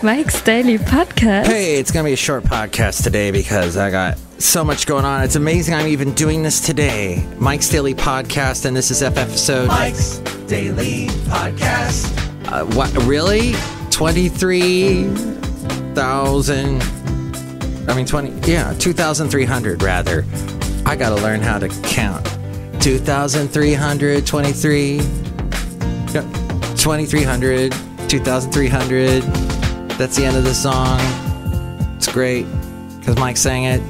Mike's Daily Podcast. Hey, it's going to be a short podcast today because I got so much going on. It's amazing I'm even doing this today. Mike's Daily Podcast, and this is episode... Mike's Daily Podcast. What, really? 2,300 rather. I got to learn how to count. 2,323, 2,300, 2,300. That's the end of the song. It's great because Mike sang it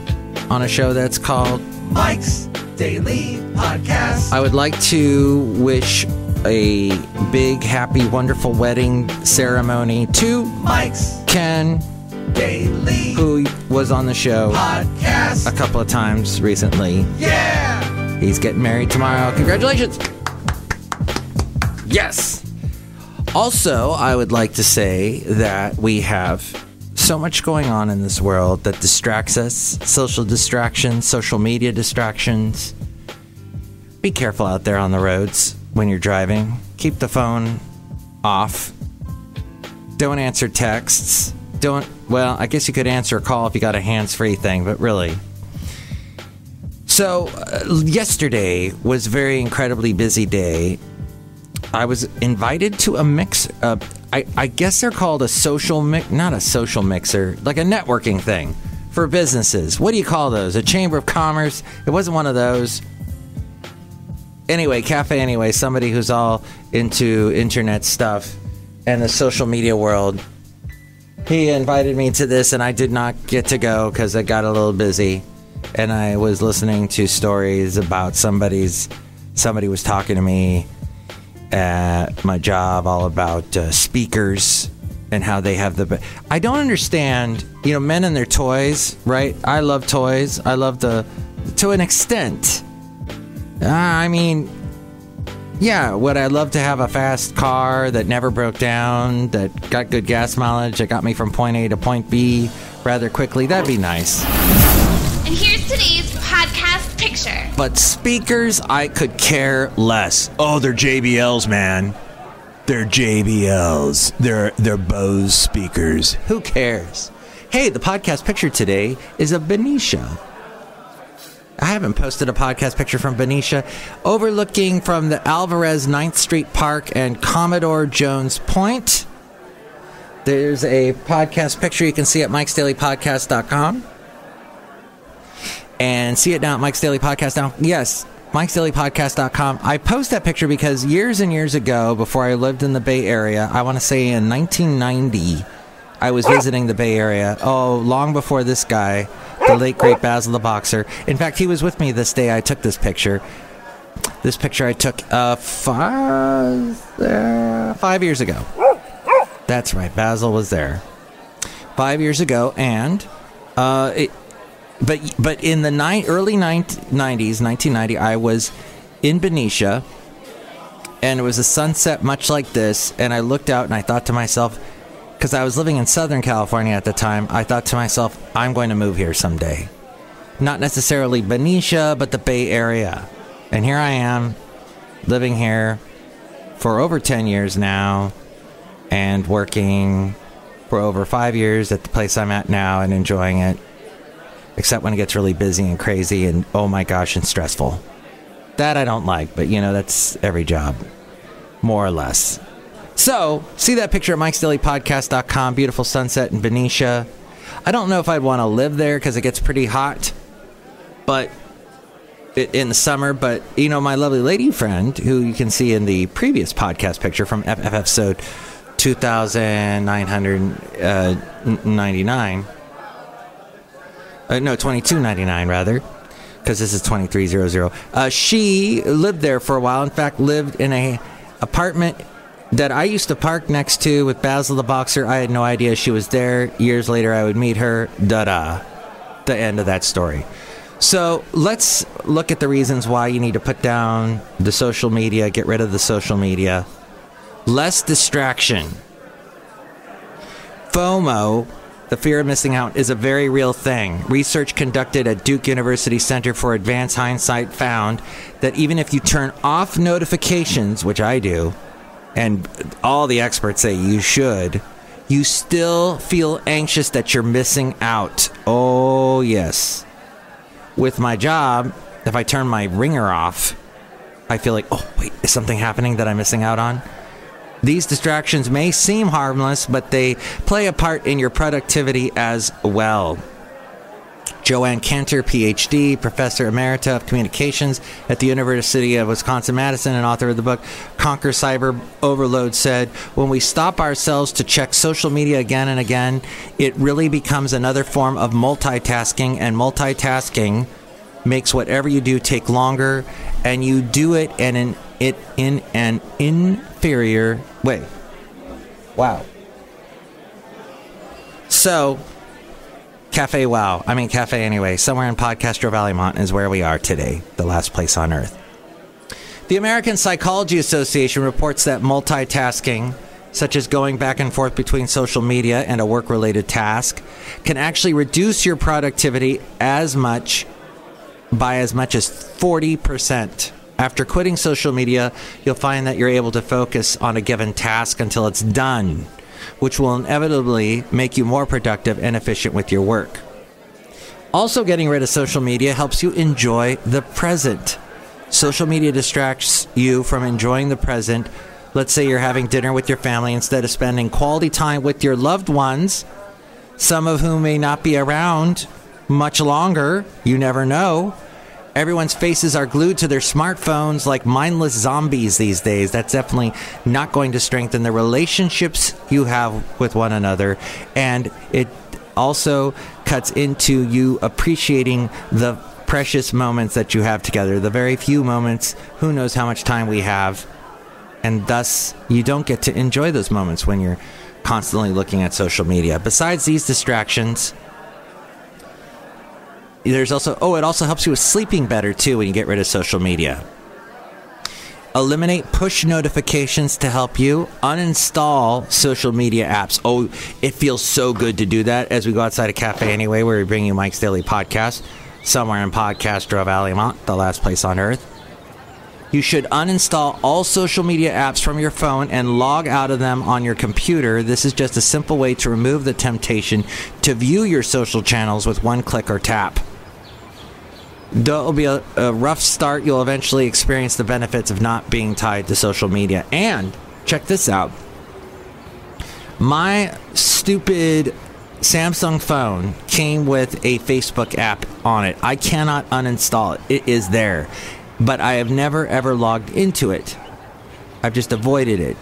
on a show that's called Mike's Daily Podcast. I would like to wish a big, happy, wonderful wedding ceremony to Mike's Ken Daily who was on the show Podcast a couple of times recently. Yeah! He's getting married tomorrow. Congratulations! Yes! Also, I would like to say that we have so much going on in this world that distracts us. Social distractions, social media distractions. Be careful out there on the roads when you're driving. Keep the phone off. Don't answer texts. Well, I guess you could answer a call if you got a hands-free thing, but really. So, yesterday was a very incredibly busy day. I was invited to a mix. I guess they're called a social not a social mixer, like a networking thing for businesses. What do you call those? A chamber of commerce? It wasn't one of those. Anyway, somebody who's all into internet stuff and the social media world. He invited me to this, and I did not get to go because I got a little busy. And I was listening to stories about somebody was talking to me at my job all about speakers and how they have I don't understand, men and their toys, right? I love toys. I love to an extent. Would I love to have a fast car that never broke down, that got good gas mileage, that got me from point A to point B rather quickly? That'd be nice. And here's today's podcast picture. But speakers, I could care less. Oh, they're JBLs, man. They're JBLs. They're Bose speakers. Who cares? Hey, the podcast picture today is of Benicia. I haven't posted a podcast picture from Benicia. Overlooking from the Alvarez 9th Street Park and Commodore Jones Point. There's a podcast picture you can see at MikesDailyPodcast.com. And see it now at MikesDailyPodcast. Yes, MikesDailyPodcast.com. I post that picture because years and years ago, before I lived in the Bay Area, I want to say in 1990, I was visiting the Bay Area. Oh, long before this guy, the late, great Basil the Boxer. In fact, he was with me this day I took this picture. This picture I took 5 years ago. That's right, Basil was there. 5 years ago, and But in the early 90s, 1990, I was in Benicia, and it was a sunset much like this, and I looked out and I thought to myself, because I was living in Southern California at the time, I thought to myself, I'm going to move here someday. Not necessarily Benicia, but the Bay Area. And here I am, living here for over 10 years now, and working for over 5 years at the place I'm at now and enjoying it. Except when it gets really busy and crazy and, oh my gosh, and stressful. That I don't like, but that's every job. More or less. So, see that picture at MikesDailyPodcast.com. Beautiful sunset in Benicia. I don't know if I'd want to live there because it gets pretty hot. But in the summer. But, my lovely lady friend, who you can see in the previous podcast picture from episode 2,999. 2299 rather, because this is 2300. She lived there for a while. In fact, lived in a apartment that I used to park next to with Basil the Boxer. I had no idea she was there. Years later, I would meet her. The end of that story. So let's look at the reasons why you need to put down the social media, get rid of the social media. Less distraction. FOMO, the fear of missing out, is a very real thing. Research conducted at Duke University Center for Advanced Hindsight found that even if you turn off notifications, which I do, and all the experts say you should, you still feel anxious that you're missing out. Oh, yes. With my job, if I turn my ringer off, I feel like, oh, wait, is something happening that I'm missing out on? These distractions may seem harmless, but they play a part in your productivity as well. Joanne Cantor, Ph.D., Professor Emerita of Communications at the University of Wisconsin-Madison and author of the book Conquer Cyber Overload, said, when we stop ourselves to check social media again and again, it really becomes another form of multitasking, and multitasking makes whatever you do take longer, and you do it in an inferior way. Wow. So, Cafe Anyway, somewhere in Podcastro-Valleymont is where we are today, the last place on Earth. The American Psychology Association reports that multitasking, such as going back and forth between social media and a work-related task, can actually reduce your productivity by as much as 40%. After quitting social media, you'll find that you're able to focus on a given task until it's done, which will inevitably make you more productive and efficient with your work. Also, getting rid of social media helps you enjoy the present. Social media distracts you from enjoying the present. Let's say you're having dinner with your family instead of spending quality time with your loved ones, some of whom may not be around much longer. You never know. Everyone's faces are glued to their smartphones like mindless zombies these days. That's definitely not going to strengthen the relationships you have with one another. And it also cuts into you appreciating the precious moments that you have together. The very few moments, who knows how much time we have. And thus, you don't get to enjoy those moments when you're constantly looking at social media. Besides these distractions, there's also, it also helps you with sleeping better, too, when you get rid of social media. Eliminate push notifications to help you. Uninstall social media apps. Oh, it feels so good to do that as we go outside a cafe anyway, where we bring you Mike's Daily Podcast, somewhere in Podcastro-Valleymont, the last place on Earth. You should uninstall all social media apps from your phone and log out of them on your computer. This is just a simple way to remove the temptation to view your social channels with one click or tap. Though it'll be a rough start, you'll eventually experience the benefits of not being tied to social media. And, check this out. My stupid Samsung phone came with a Facebook app on it. I cannot uninstall it. It is there. But I have never, ever logged into it. I've just avoided it.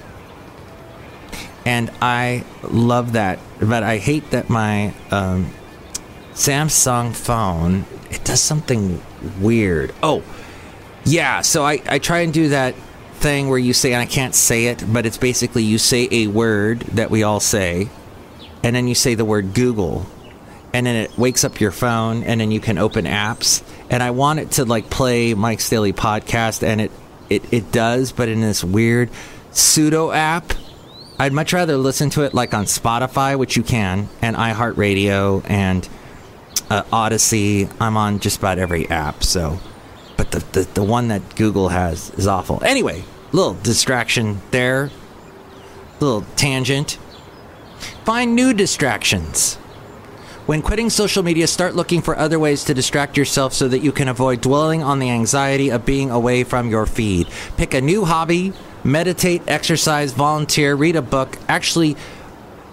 And I love that. But I hate that my Samsung phone, it does something weird. Oh, yeah. So I try and do that thing where you say, and I can't say it, but it's basically you say a word that we all say, and then you say the word Google, and then it wakes up your phone, and then you can open apps. And I want it to like play Mike's Daily Podcast, and it does, but in this weird pseudo app. I'd much rather listen to it like on Spotify, which you can, and iHeartRadio, and Odyssey. I'm on just about every app, so. But the one that Google has is awful. Anyway, little distraction there. Little tangent. Find new distractions. When quitting social media, start looking for other ways to distract yourself so that you can avoid dwelling on the anxiety of being away from your feed. Pick a new hobby, meditate, exercise, volunteer, read a book, actually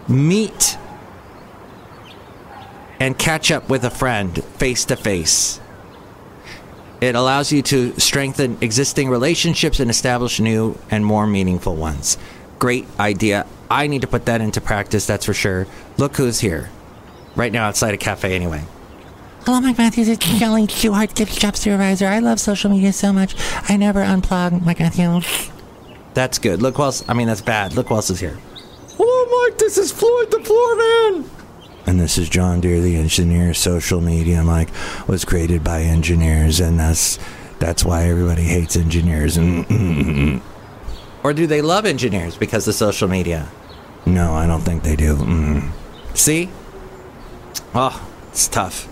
meet and catch up with a friend face to face. It allows you to strengthen existing relationships and establish new and more meaningful ones. Great idea. I need to put that into practice, that's for sure. Look who's here. Right now outside a cafe anyway. Hello, Mike Matthews. It's Kelly Stewart, gift shop supervisor. I love social media so much. I never unplug, Mike Matthews. That's good. Look who else. I mean, that's bad. Look who else is here. Hello, Mike. This is Floyd the Floor Man. And this is John Deere, the engineer. Social media, Mike, was created by engineers, and that's why everybody hates engineers. Or do they love engineers because of social media? No, I don't think they do. See? Oh, it's tough.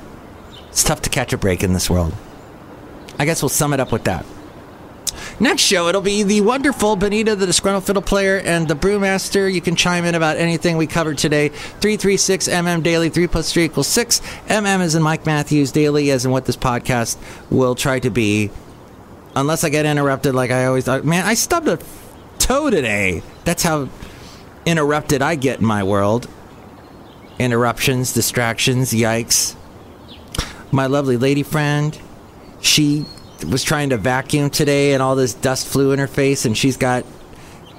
It's tough to catch a break in this world. I guess we'll sum it up with that. Next show, it'll be the wonderful Benita, the disgruntled fiddle player, and the brewmaster. You can chime in about anything we covered today. 336MM Daily, 3 + 3 = 6. MM as in Mike Matthews, Daily as in what this podcast will try to be. Unless I get interrupted like I always thought. Man, I stubbed a toe today. That's how interrupted I get in my world. Interruptions, distractions, yikes. My lovely lady friend, she was trying to vacuum today and all this dust flew in her face, and she's got,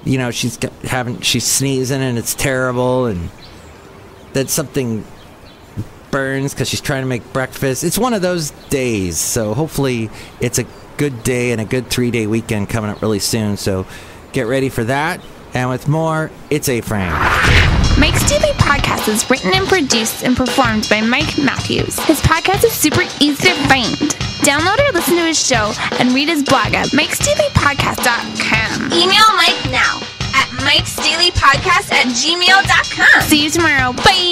she's sneezing and it's terrible, and then something burns because she's trying to make breakfast. It's one of those days, so hopefully it's a good day and a good 3-day weekend coming up really soon, so get ready for that. And with more, it's A-Frame. Mike's Daily Podcast is written and produced and performed by Mike Matthews. His podcast is super easy to find. Download or listen to his show and read his blog at MikesDailyPodcast.com. Email Mike now at MikesDailyPodcast@gmail.com. See you tomorrow. Bye!